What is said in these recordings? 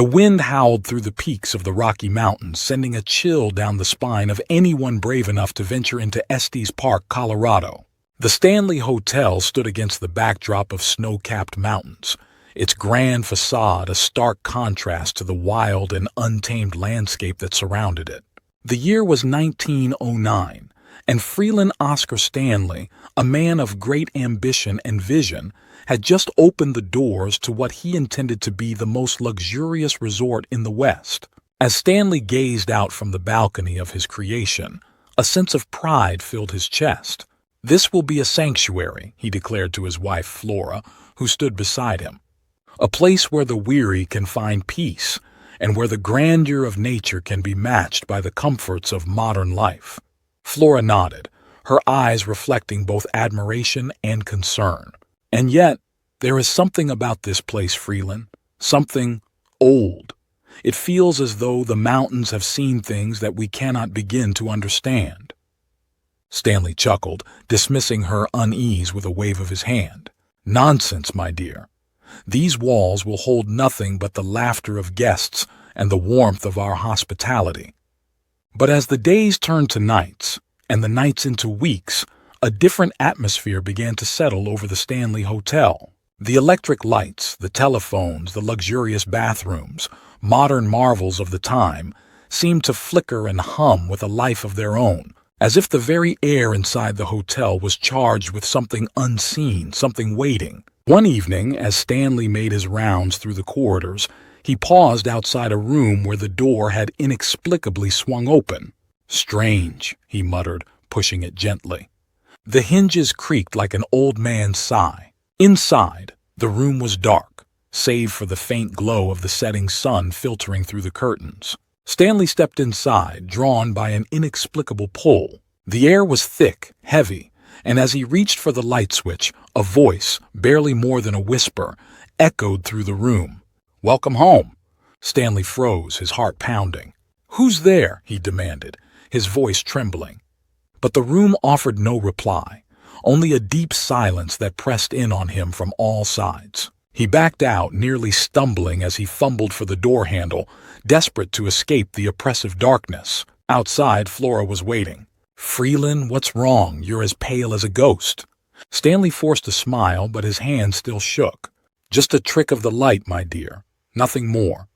The wind howled through the peaks of the Rocky Mountains, sending a chill down the spine of anyone brave enough to venture into Estes Park, Colorado. The Stanley Hotel stood against the backdrop of snow-capped mountains, its grand facade a stark contrast to the wild and untamed landscape that surrounded it. The year was 1909, and Freeland Oscar Stanley, a man of great ambition and vision, had just opened the doors to what he intended to be the most luxurious resort in the West. As Stanley gazed out from the balcony of his creation, a sense of pride filled his chest. "This will be a sanctuary," he declared to his wife Flora, who stood beside him. "A place where the weary can find peace, and where the grandeur of nature can be matched by the comforts of modern life." Flora nodded, her eyes reflecting both admiration and concern. "And yet, there is something about this place, Freeland, something old. It feels as though the mountains have seen things that we cannot begin to understand." Stanley chuckled, dismissing her unease with a wave of his hand. "Nonsense, my dear. These walls will hold nothing but the laughter of guests and the warmth of our hospitality." But as the days turned to nights, and the nights into weeks, a different atmosphere began to settle over the Stanley Hotel. The electric lights, the telephones, the luxurious bathrooms, modern marvels of the time, seemed to flicker and hum with a life of their own, as if the very air inside the hotel was charged with something unseen, something waiting. One evening, as Stanley made his rounds through the corridors, he paused outside a room where the door had inexplicably swung open. "Strange," he muttered, pushing it gently. The hinges creaked like an old man's sigh. Inside, the room was dark, save for the faint glow of the setting sun filtering through the curtains. Stanley stepped inside, drawn by an inexplicable pull. The air was thick, heavy, and as he reached for the light switch, a voice, barely more than a whisper, echoed through the room. "Welcome home." Stanley froze, his heart pounding. "Who's there?" he demanded, his voice trembling. But the room offered no reply, only a deep silence that pressed in on him from all sides. He backed out, nearly stumbling as he fumbled for the door handle, desperate to escape the oppressive darkness. Outside, Flora was waiting. "Freeland, what's wrong? You're as pale as a ghost." Stanley forced a smile, but his hand still shook. "Just a trick of the light, my dear. Nothing more."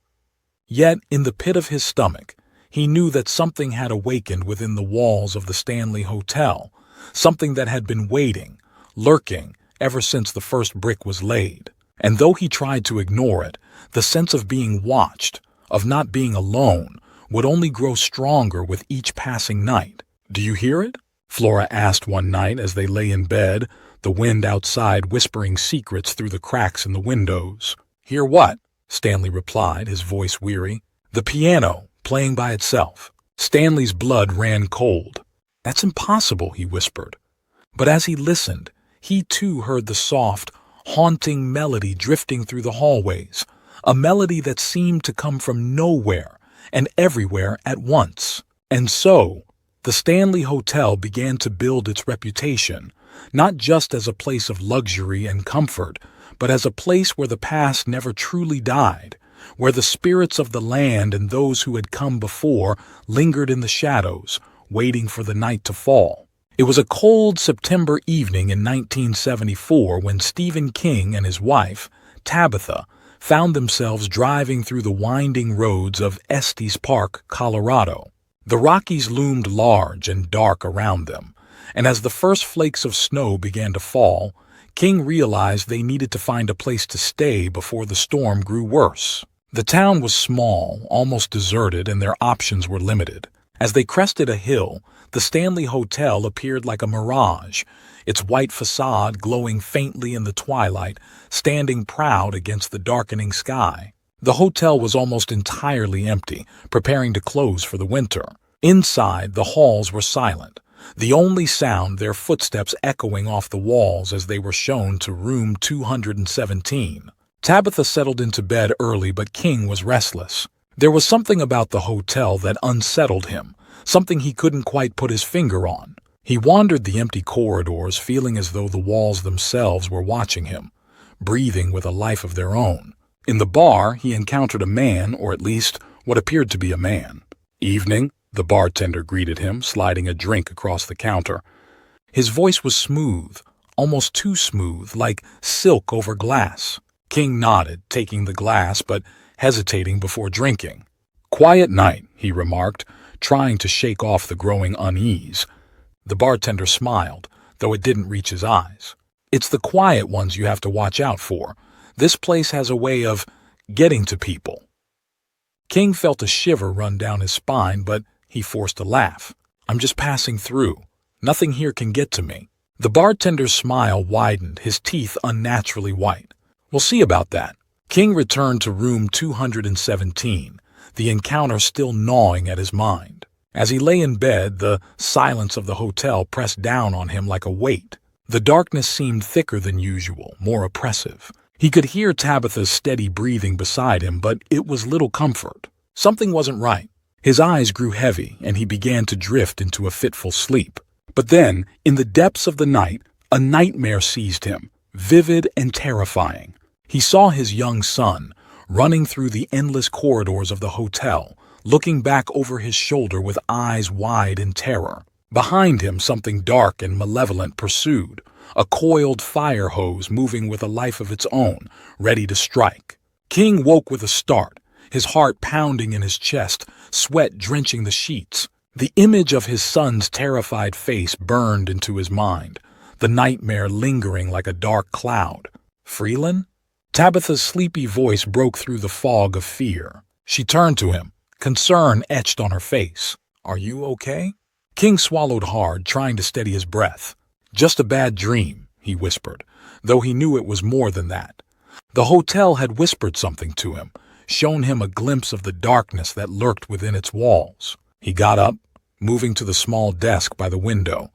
Yet, in the pit of his stomach, he knew that something had awakened within the walls of the Stanley Hotel, something that had been waiting, lurking, ever since the first brick was laid. And though he tried to ignore it, the sense of being watched, of not being alone, would only grow stronger with each passing night. "Do you hear it?" Flora asked one night as they lay in bed, the wind outside whispering secrets through the cracks in the windows. "Hear what?" Stanley replied, his voice weary. "The piano, playing by itself." Stanley's blood ran cold. "That's impossible," he whispered. But as he listened, he too heard the soft, haunting melody drifting through the hallways, a melody that seemed to come from nowhere and everywhere at once. And so, the Stanley Hotel began to build its reputation, not just as a place of luxury and comfort, but as a place where the past never truly died, where the spirits of the land and those who had come before lingered in the shadows, waiting for the night to fall. It was a cold September evening in 1974 when Stephen King and his wife, Tabitha, found themselves driving through the winding roads of Estes Park, Colorado. The Rockies loomed large and dark around them, and as the first flakes of snow began to fall, King realized they needed to find a place to stay before the storm grew worse. The town was small, almost deserted, and their options were limited. As they crested a hill, the Stanley Hotel appeared like a mirage, its white facade glowing faintly in the twilight, standing proud against the darkening sky. The hotel was almost entirely empty, preparing to close for the winter. Inside, the halls were silent, the only sound their footsteps echoing off the walls as they were shown to room 217. Tabitha settled into bed early, but King was restless. There was something about the hotel that unsettled him, something he couldn't quite put his finger on. He wandered the empty corridors, feeling as though the walls themselves were watching him, breathing with a life of their own. In the bar, he encountered a man, or at least what appeared to be a man. "Evening," the bartender greeted him, sliding a drink across the counter. His voice was smooth, almost too smooth, like silk over glass. King nodded, taking the glass but hesitating before drinking. "Quiet night," he remarked, trying to shake off the growing unease. The bartender smiled, though it didn't reach his eyes. "It's the quiet ones you have to watch out for. This place has a way of getting to people." King felt a shiver run down his spine, but he forced a laugh. "I'm just passing through. Nothing here can get to me." The bartender's smile widened, his teeth unnaturally white. "We'll see about that." King returned to room 217, the encounter still gnawing at his mind. As he lay in bed, the silence of the hotel pressed down on him like a weight. The darkness seemed thicker than usual, more oppressive. He could hear Tabitha's steady breathing beside him, but it was little comfort. Something wasn't right. His eyes grew heavy, and he began to drift into a fitful sleep. But then, in the depths of the night, a nightmare seized him, vivid and terrifying. He saw his young son, running through the endless corridors of the hotel, looking back over his shoulder with eyes wide in terror. Behind him, something dark and malevolent pursued, a coiled fire hose moving with a life of its own, ready to strike. King woke with a start, his heart pounding in his chest, sweat drenching the sheets. The image of his son's terrified face burned into his mind, the nightmare lingering like a dark cloud. "Freeland?" Tabitha's sleepy voice broke through the fog of fear. She turned to him, concern etched on her face. "Are you okay?" King swallowed hard, trying to steady his breath. "Just a bad dream," he whispered, though he knew it was more than that. The hotel had whispered something to him, shown him a glimpse of the darkness that lurked within its walls. He got up, moving to the small desk by the window,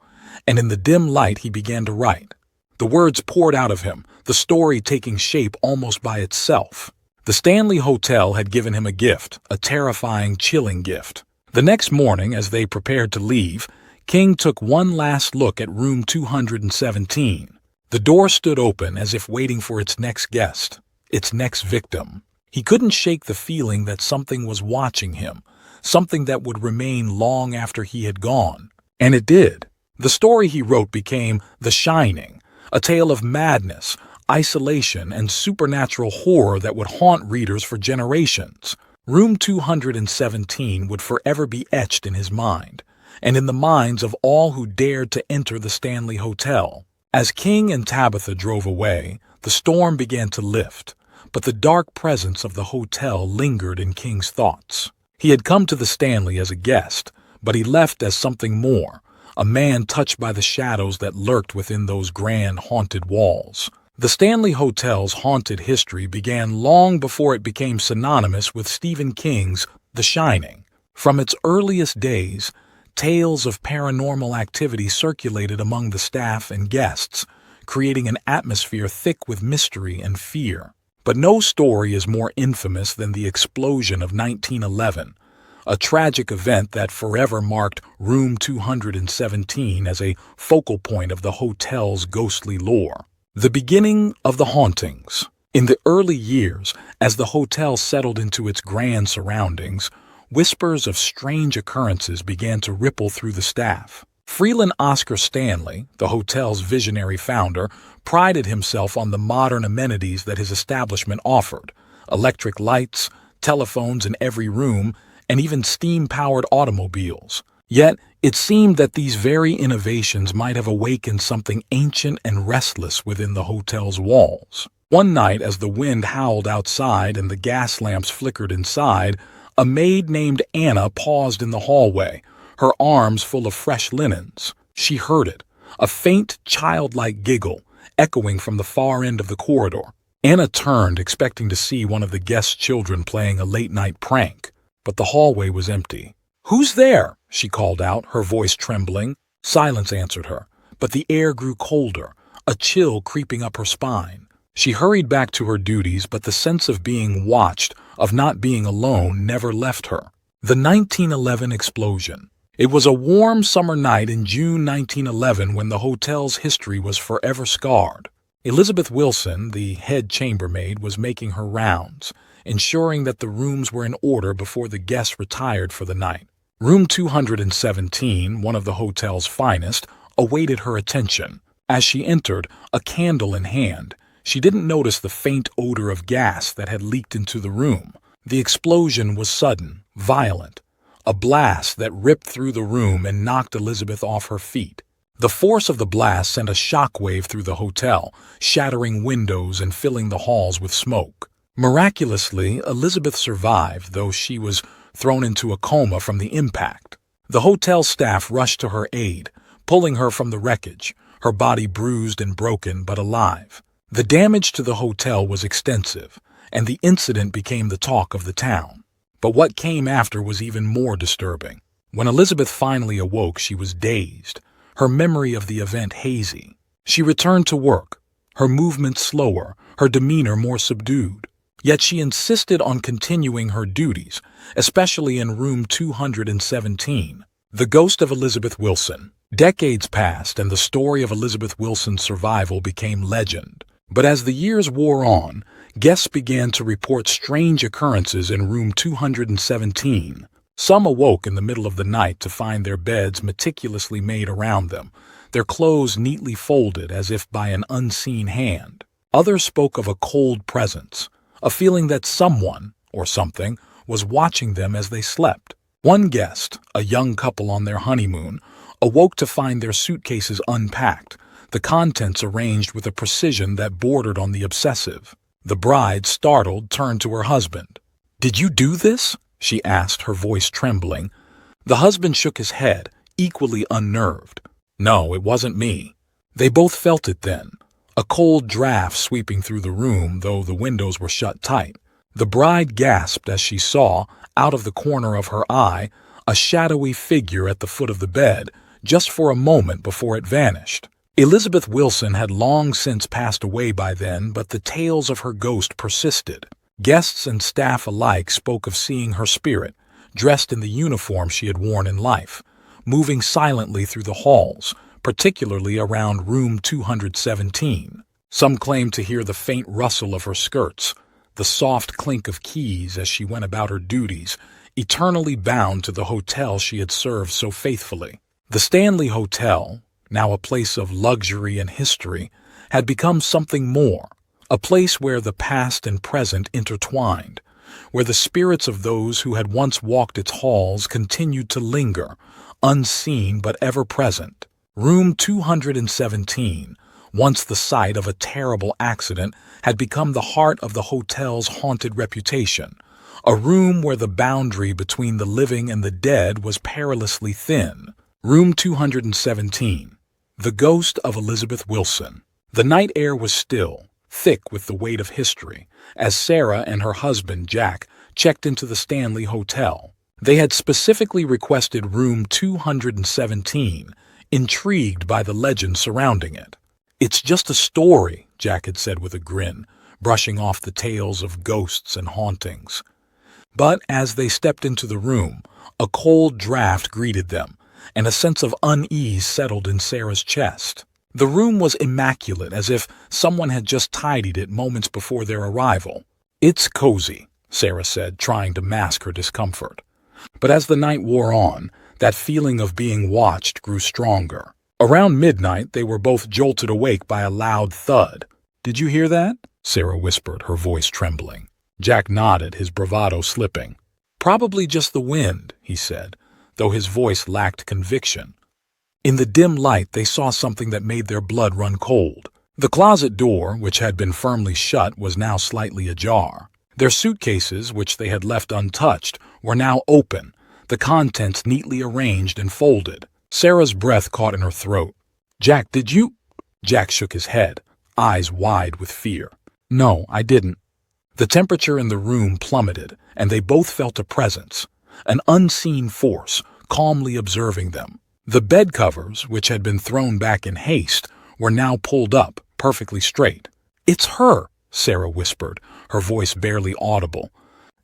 and in the dim light he began to write. The words poured out of him, the story taking shape almost by itself. The Stanley Hotel had given him a gift, a terrifying, chilling gift. The next morning, as they prepared to leave, King took one last look at room 217. The door stood open as if waiting for its next guest, its next victim. He couldn't shake the feeling that something was watching him, something that would remain long after he had gone. And it did. The story he wrote became The Shining, a tale of madness, isolation, and supernatural horror that would haunt readers for generations. Room 217 would forever be etched in his mind, and in the minds of all who dared to enter the Stanley Hotel. As King and Tabitha drove away, the storm began to lift, but the dark presence of the hotel lingered in King's thoughts. He had come to the Stanley as a guest, but he left as something more, a man touched by the shadows that lurked within those grand haunted walls. The Stanley Hotel's haunted history began long before it became synonymous with Stephen King's The Shining. From its earliest days, tales of paranormal activity circulated among the staff and guests, creating an atmosphere thick with mystery and fear. But no story is more infamous than the explosion of 1911, a tragic event that forever marked room 217 as a focal point of the hotel's ghostly lore. The beginning of the hauntings. In the early years, as the hotel settled into its grand surroundings, whispers of strange occurrences began to ripple through the staff. Freeland Oscar Stanley, the hotel's visionary founder, prided himself on the modern amenities that his establishment offered: electric lights, telephones in every room, and even steam-powered automobiles. Yet, it seemed that these very innovations might have awakened something ancient and restless within the hotel's walls. One night, as the wind howled outside and the gas lamps flickered inside, a maid named Anna paused in the hallway, her arms full of fresh linens. She heard it, a faint, childlike giggle, echoing from the far end of the corridor. Anna turned, expecting to see one of the guest children playing a late-night prank, but the hallway was empty. "Who's there?" she called out, her voice trembling. Silence answered her, but the air grew colder, a chill creeping up her spine. She hurried back to her duties, but the sense of being watched, of not being alone, never left her. The 1911 explosion. It was a warm summer night in June 1911 when the hotel's history was forever scarred. Elizabeth Wilson, the head chambermaid, was making her rounds, ensuring that the rooms were in order before the guests retired for the night. Room 217, one of the hotel's finest, awaited her attention. As she entered, a candle in hand, she didn't notice the faint odor of gas that had leaked into the room. The explosion was sudden, violent, a blast that ripped through the room and knocked Elizabeth off her feet. The force of the blast sent a shockwave through the hotel, shattering windows and filling the halls with smoke. Miraculously, Elizabeth survived, though she was thrown into a coma from the impact. The hotel staff rushed to her aid, pulling her from the wreckage, her body bruised and broken but alive. The damage to the hotel was extensive, and the incident became the talk of the town. But what came after was even more disturbing. When Elizabeth finally awoke, she was dazed, her memory of the event hazy. She returned to work, her movements slower, her demeanor more subdued. Yet she insisted on continuing her duties, especially in room 217. The ghost of Elizabeth Wilson. Decades passed, and the story of Elizabeth Wilson's survival became legend. But as the years wore on, guests began to report strange occurrences in room 217. Some awoke in the middle of the night to find their beds meticulously made around them, their clothes neatly folded as if by an unseen hand. Others spoke of a cold presence, a feeling that someone, or something, was watching them as they slept. One guest, a young couple on their honeymoon, awoke to find their suitcases unpacked, the contents arranged with a precision that bordered on the obsessive. The bride, startled, turned to her husband. "Did you do this?" she asked, her voice trembling. The husband shook his head, equally unnerved. "No, it wasn't me." They both felt it then, a cold draft sweeping through the room, though the windows were shut tight. The bride gasped as she saw, out of the corner of her eye, a shadowy figure at the foot of the bed, just for a moment before it vanished. Elizabeth Wilson had long since passed away by then, but the tales of her ghost persisted. Guests and staff alike spoke of seeing her spirit, dressed in the uniform she had worn in life, moving silently through the halls, particularly around room 217. Some claimed to hear the faint rustle of her skirts, the soft clink of keys as she went about her duties, eternally bound to the hotel she had served so faithfully. The Stanley Hotel, now a place of luxury and history, had become something more, a place where the past and present intertwined, where the spirits of those who had once walked its halls continued to linger, unseen but ever present. Room 217, once the site of a terrible accident, had become the heart of the hotel's haunted reputation, a room where the boundary between the living and the dead was perilously thin. Room 217. The ghost of Elizabeth Wilson. The night air was still, thick with the weight of history, as Sarah and her husband, Jack, checked into the Stanley Hotel. They had specifically requested room 217, intrigued by the legend surrounding it. "It's just a story," Jack had said with a grin, brushing off the tales of ghosts and hauntings. But as they stepped into the room, a cold draft greeted them, and a sense of unease settled in Sarah's chest. The room was immaculate, as if someone had just tidied it moments before their arrival. "It's cozy," Sarah said, trying to mask her discomfort. But as the night wore on, that feeling of being watched grew stronger. Around midnight, they were both jolted awake by a loud thud. "Did you hear that?" Sarah whispered, her voice trembling. Jack nodded, his bravado slipping. "Probably just the wind," he said, though his voice lacked conviction. In the dim light, they saw something that made their blood run cold. The closet door, which had been firmly shut, was now slightly ajar. Their suitcases, which they had left untouched, were now open, the contents neatly arranged and folded. Sarah's breath caught in her throat. "Jack, did you—" Jack shook his head, eyes wide with fear. "No, I didn't." The temperature in the room plummeted, and they both felt a presence, an unseen force, calmly observing them. The bed covers, which had been thrown back in haste, were now pulled up, perfectly straight. "It's her," Sarah whispered, her voice barely audible.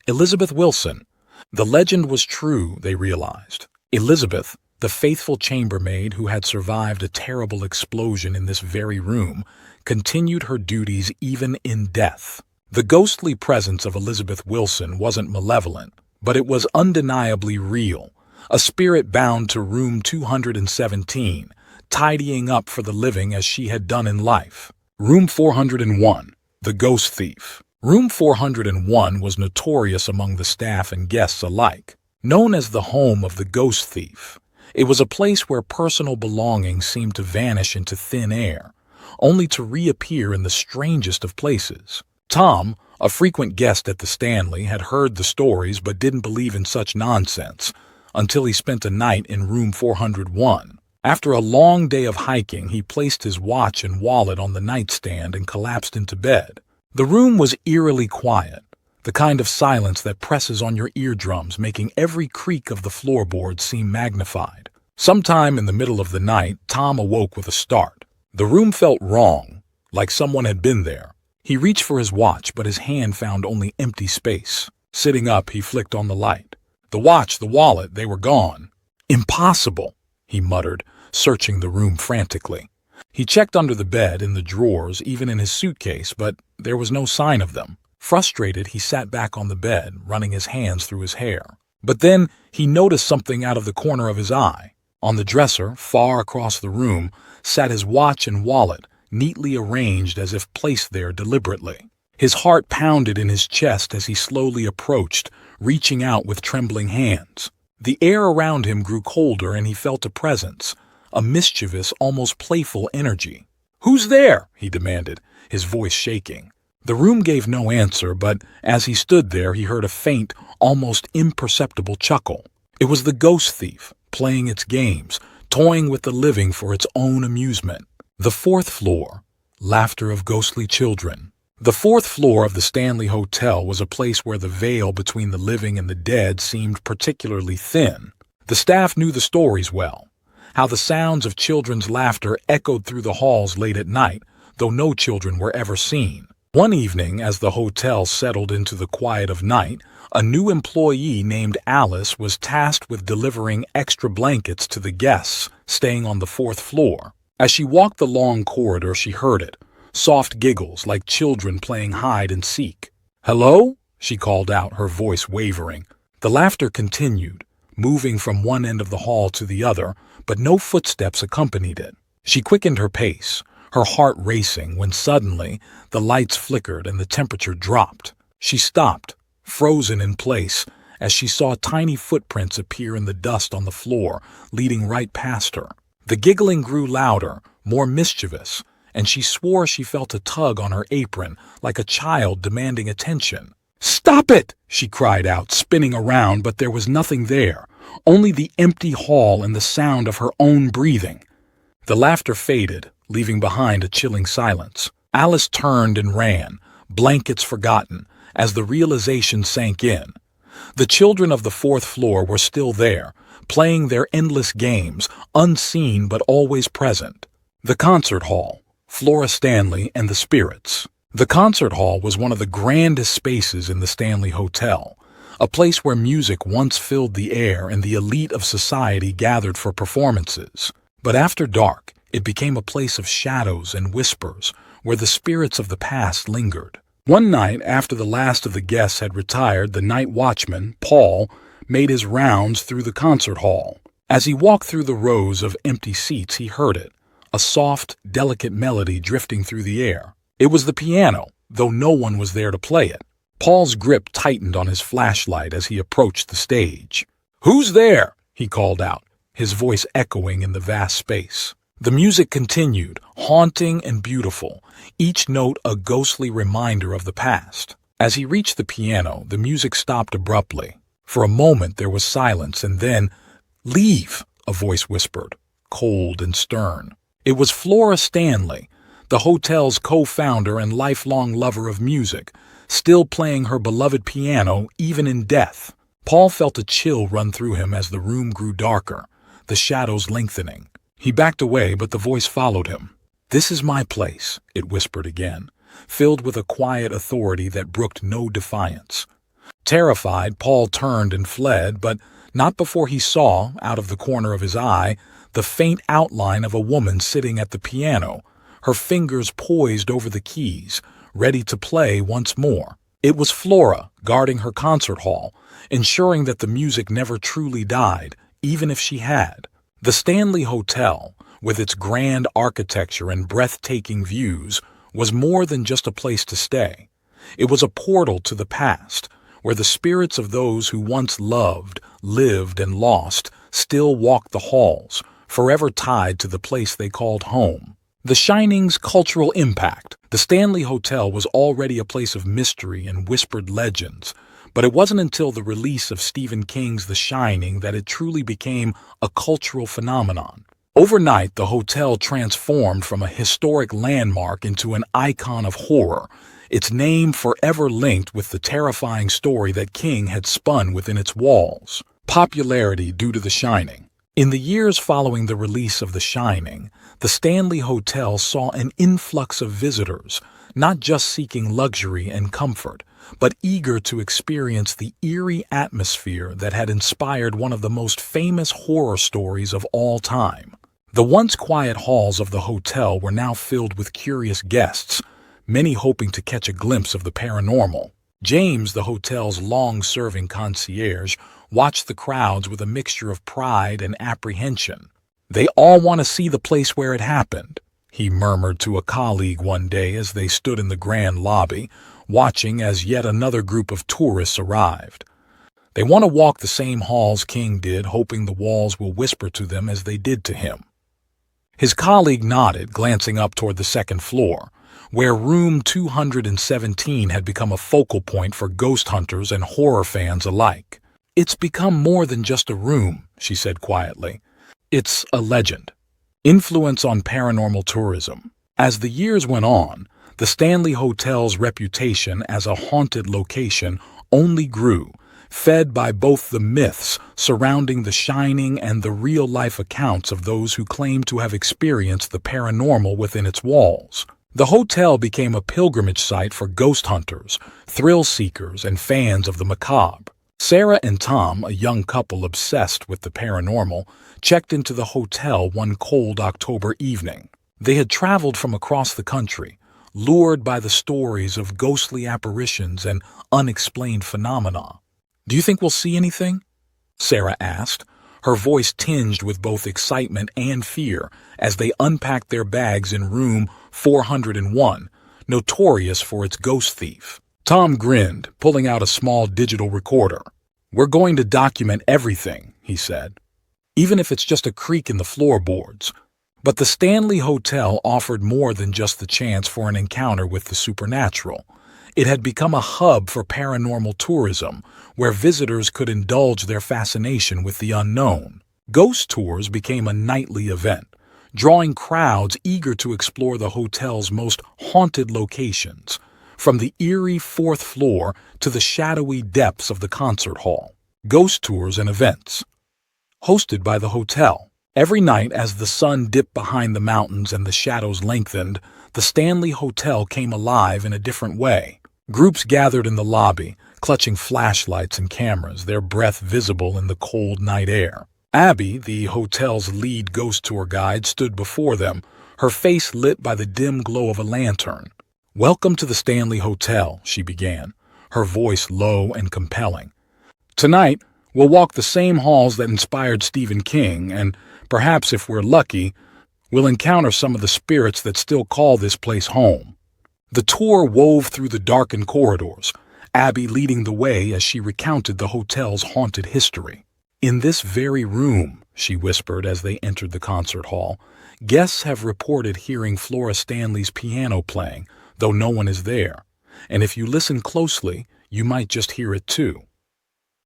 "Elizabeth Wilson." The legend was true, they realized. Elizabeth, The faithful chambermaid, who had survived a terrible explosion in this very room, continued her duties even in death. The ghostly presence of Elizabeth Wilson wasn't malevolent, but it was undeniably real, a spirit bound to room 217, tidying up for the living as she had done in life. Room 401, the ghost thief. Room 401 was notorious among the staff and guests alike. Known as the home of the ghost thief, it was a place where personal belongings seemed to vanish into thin air, only to reappear in the strangest of places. Tom, a frequent guest at the Stanley, had heard the stories but didn't believe in such nonsense until he spent a night in room 401. After a long day of hiking, he placed his watch and wallet on the nightstand and collapsed into bed. The room was eerily quiet, the kind of silence that presses on your eardrums, making every creak of the floorboards seem magnified. Sometime in the middle of the night, Tom awoke with a start. The room felt wrong, like someone had been there. He reached for his watch, but his hand found only empty space. Sitting up, he flicked on the light. The watch, the wallet, they were gone. Impossible, he muttered, searching the room frantically. He checked under the bed, in the drawers, even in his suitcase, but there was no sign of them. Frustrated, he sat back on the bed, running his hands through his hair. But then he noticed something out of the corner of his eye. On the dresser, far across the room, sat his watch and wallet, neatly arranged as if placed there deliberately. His heart pounded in his chest as he slowly approached, reaching out with trembling hands. The air around him grew colder and he felt a presence, a mischievous, almost playful energy. "Who's there?" he demanded, his voice shaking. The room gave no answer, but as he stood there, he heard a faint, almost imperceptible chuckle. It was the ghost thief, playing its games, toying with the living for its own amusement. The fourth floor, laughter of ghostly children. The fourth floor of the Stanley Hotel was a place where the veil between the living and the dead seemed particularly thin. The staff knew the stories well, how the sounds of children's laughter echoed through the halls late at night, though no children were ever seen. One evening, as the hotel settled into the quiet of night, a new employee named Alice was tasked with delivering extra blankets to the guests staying on the fourth floor. As she walked the long corridor, she heard it, soft giggles like children playing hide and seek. "Hello?" she called out, her voice wavering. The laughter continued, moving from one end of the hall to the other, but no footsteps accompanied it. She quickened her pace, her heart racing, when suddenly the lights flickered and the temperature dropped. She stopped, frozen in place, as she saw tiny footprints appear in the dust on the floor, leading right past her. The giggling grew louder, more mischievous, and she swore she felt a tug on her apron, like a child demanding attention. "Stop it!" she cried out, spinning around, but there was nothing there, only the empty hall and the sound of her own breathing. The laughter faded, leaving behind a chilling silence. Alice turned and ran, blankets forgotten, as the realization sank in. The children of the fourth floor were still there, playing their endless games, unseen but always present. The concert hall, Flora Stanley and the spirits. The concert hall was one of the grandest spaces in the Stanley Hotel, a place where music once filled the air and the elite of society gathered for performances. But after dark, it became a place of shadows and whispers, where the spirits of the past lingered. One night, after the last of the guests had retired, the night watchman, Paul, made his rounds through the concert hall. As he walked through the rows of empty seats, he heard it, a soft, delicate melody drifting through the air. It was the piano, though no one was there to play it. Paul's grip tightened on his flashlight as he approached the stage. "Who's there?" he called out, his voice echoing in the vast space. The music continued, haunting and beautiful, each note a ghostly reminder of the past. As he reached the piano, the music stopped abruptly. For a moment there was silence, and then, "Leave," a voice whispered, cold and stern. It was Flora Stanley, the hotel's co-founder and lifelong lover of music, still playing her beloved piano even in death. Paul felt a chill run through him as the room grew darker, the shadows lengthening. He backed away, but the voice followed him. "This is my place," it whispered again, filled with a quiet authority that brooked no defiance. Terrified, Paul turned and fled, but not before he saw, out of the corner of his eye, the faint outline of a woman sitting at the piano, her fingers poised over the keys, ready to play once more. It was Flora, guarding her concert hall, ensuring that the music never truly died, even if she had. The Stanley Hotel, with its grand architecture and breathtaking views, was more than just a place to stay. It was a portal to the past, where the spirits of those who once loved, lived, and lost still walked the halls, forever tied to the place they called home. The Shining's cultural impact. The Stanley Hotel was already a place of mystery and whispered legends, but it wasn't until the release of Stephen King's The Shining that it truly became a cultural phenomenon. Overnight, the hotel transformed from a historic landmark into an icon of horror, its name forever linked with the terrifying story that King had spun within its walls. Popularity due to The Shining. In the years following the release of The Shining, the Stanley Hotel saw an influx of visitors, not just seeking luxury and comfort, but eager to experience the eerie atmosphere that had inspired one of the most famous horror stories of all time. The once quiet halls of the hotel were now filled with curious guests, many hoping to catch a glimpse of the paranormal. James, the hotel's long-serving concierge, watched the crowds with a mixture of pride and apprehension. "They all want to see the place where it happened," he murmured to a colleague one day as they stood in the grand lobby, watching as yet another group of tourists arrived. "They want to walk the same halls King did, hoping the walls will whisper to them as they did to him." His colleague nodded, glancing up toward the second floor, where room 217 had become a focal point for ghost hunters and horror fans alike. "It's become more than just a room," she said quietly. "It's a legend." Influence on paranormal tourism. As the years went on, the Stanley Hotel's reputation as a haunted location only grew, fed by both the myths surrounding The Shining and the real-life accounts of those who claimed to have experienced the paranormal within its walls. The hotel became a pilgrimage site for ghost hunters, thrill seekers, and fans of the macabre. Sarah and Tom, a young couple obsessed with the paranormal, checked into the hotel one cold October evening. They had traveled from across the country, lured by the stories of ghostly apparitions and unexplained phenomena. "Do you think we'll see anything?" Sarah asked, her voice tinged with both excitement and fear as they unpacked their bags in room 401, notorious for its ghost thief. Tom grinned, pulling out a small digital recorder. "We're going to document everything," he said, "even if it's just a creak in the floorboards." But the Stanley Hotel offered more than just the chance for an encounter with the supernatural. It had become a hub for paranormal tourism, where visitors could indulge their fascination with the unknown. Ghost tours became a nightly event, drawing crowds eager to explore the hotel's most haunted locations, from the eerie fourth floor to the shadowy depths of the concert hall. Ghost tours and events. Hosted by the hotel. Every night as the sun dipped behind the mountains and the shadows lengthened, the Stanley Hotel came alive in a different way. Groups gathered in the lobby, clutching flashlights and cameras, their breath visible in the cold night air. Abby, the hotel's lead ghost tour guide, stood before them, her face lit by the dim glow of a lantern. "Welcome to the Stanley Hotel," she began, her voice low and compelling. "Tonight, we'll walk the same halls that inspired Stephen King, and perhaps if we're lucky, we'll encounter some of the spirits that still call this place home." The tour wove through the darkened corridors, Abby leading the way as she recounted the hotel's haunted history. "In this very room," she whispered as they entered the concert hall, "guests have reported hearing Flora Stanley's piano playing, though no one is there. And if you listen closely, you might just hear it too."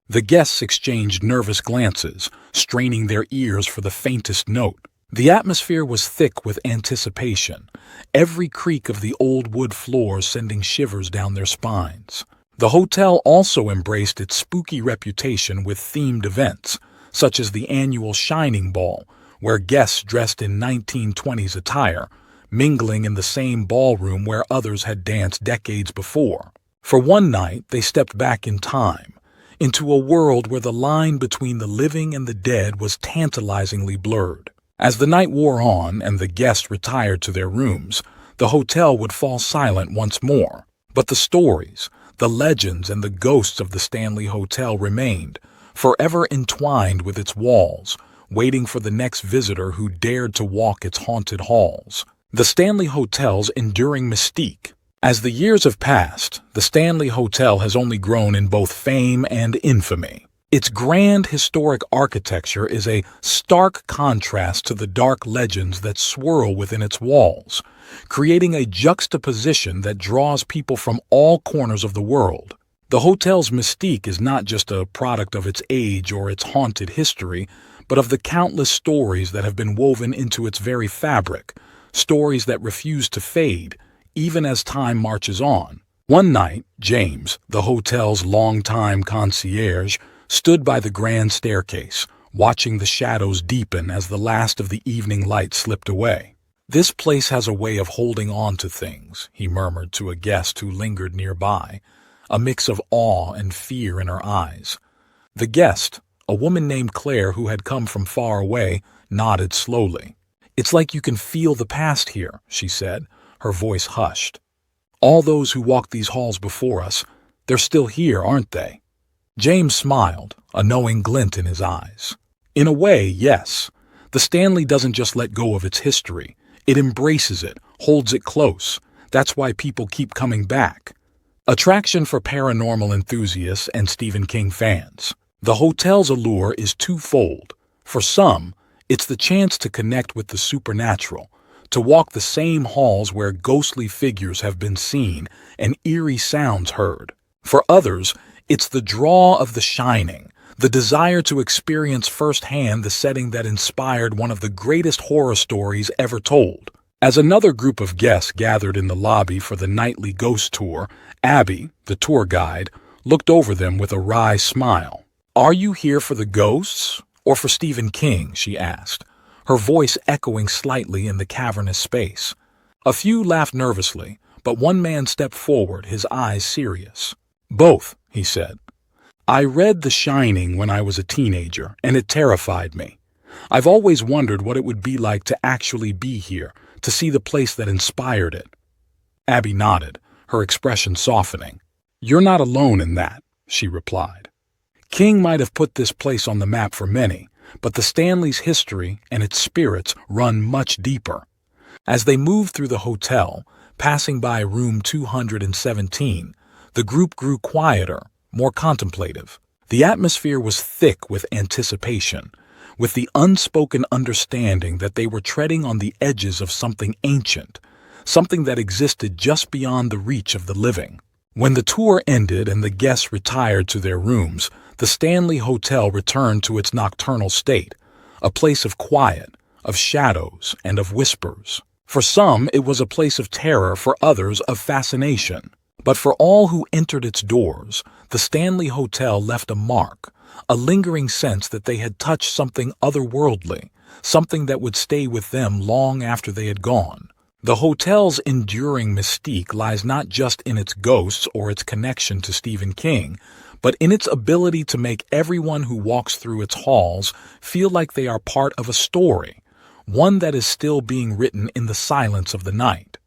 The guests exchanged nervous glances, straining their ears for the faintest note. The atmosphere was thick with anticipation, every creak of the old wood floors sending shivers down their spines. The hotel also embraced its spooky reputation with themed events, such as the annual Shining Ball, where guests dressed in 1920s attire, mingling in the same ballroom where others had danced decades before. For one night, they stepped back in time, into a world where the line between the living and the dead was tantalizingly blurred. As the night wore on and the guests retired to their rooms, the hotel would fall silent once more. But the stories, the legends, and the ghosts of the Stanley Hotel remained, forever entwined with its walls, waiting for the next visitor who dared to walk its haunted halls. The Stanley Hotel's enduring mystique. As the years have passed, the Stanley Hotel has only grown in both fame and infamy. Its grand historic architecture is a stark contrast to the dark legends that swirl within its walls, creating a juxtaposition that draws people from all corners of the world. The hotel's mystique is not just a product of its age or its haunted history, but of the countless stories that have been woven into its very fabric, stories that refuse to fade, even as time marches on. One night, James, the hotel's longtime concierge, stood by the grand staircase, watching the shadows deepen as the last of the evening light slipped away. "This place has a way of holding on to things," he murmured to a guest who lingered nearby, a mix of awe and fear in her eyes. The guest, a woman named Claire who had come from far away, nodded slowly. "It's like you can feel the past here," she said, her voice hushed. "All those who walked these halls before us, they're still here, aren't they?" James smiled, a knowing glint in his eyes. "In a way, yes. The Stanley doesn't just let go of its history. It embraces it, holds it close. That's why people keep coming back." Attraction for paranormal enthusiasts and Stephen King fans. The hotel's allure is twofold. For some, it's the chance to connect with the supernatural, to walk the same halls where ghostly figures have been seen and eerie sounds heard. For others, it's the draw of The Shining, the desire to experience firsthand the setting that inspired one of the greatest horror stories ever told. As another group of guests gathered in the lobby for the nightly ghost tour, Abby, the tour guide, looked over them with a wry smile. "Are you here for the ghosts or for Stephen King?" she asked, her voice echoing slightly in the cavernous space. A few laughed nervously, but one man stepped forward, his eyes serious. "Both," he said. "I read The Shining when I was a teenager, and it terrified me. I've always wondered what it would be like to actually be here, to see the place that inspired it." Abby nodded, her expression softening. "You're not alone in that," she replied. "King might have put this place on the map for many, but the Stanley's history and its spirits run much deeper." As they moved through the hotel, passing by room 217, the group grew quieter, more contemplative. The atmosphere was thick with anticipation, with the unspoken understanding that they were treading on the edges of something ancient, something that existed just beyond the reach of the living. When the tour ended and the guests retired to their rooms, the Stanley Hotel returned to its nocturnal state, a place of quiet, of shadows, and of whispers. For some, it was a place of terror, for others, of fascination. But for all who entered its doors, the Stanley Hotel left a mark, a lingering sense that they had touched something otherworldly, something that would stay with them long after they had gone. The hotel's enduring mystique lies not just in its ghosts or its connection to Stephen King, but in its ability to make everyone who walks through its halls feel like they are part of a story, one that is still being written in the silence of the night.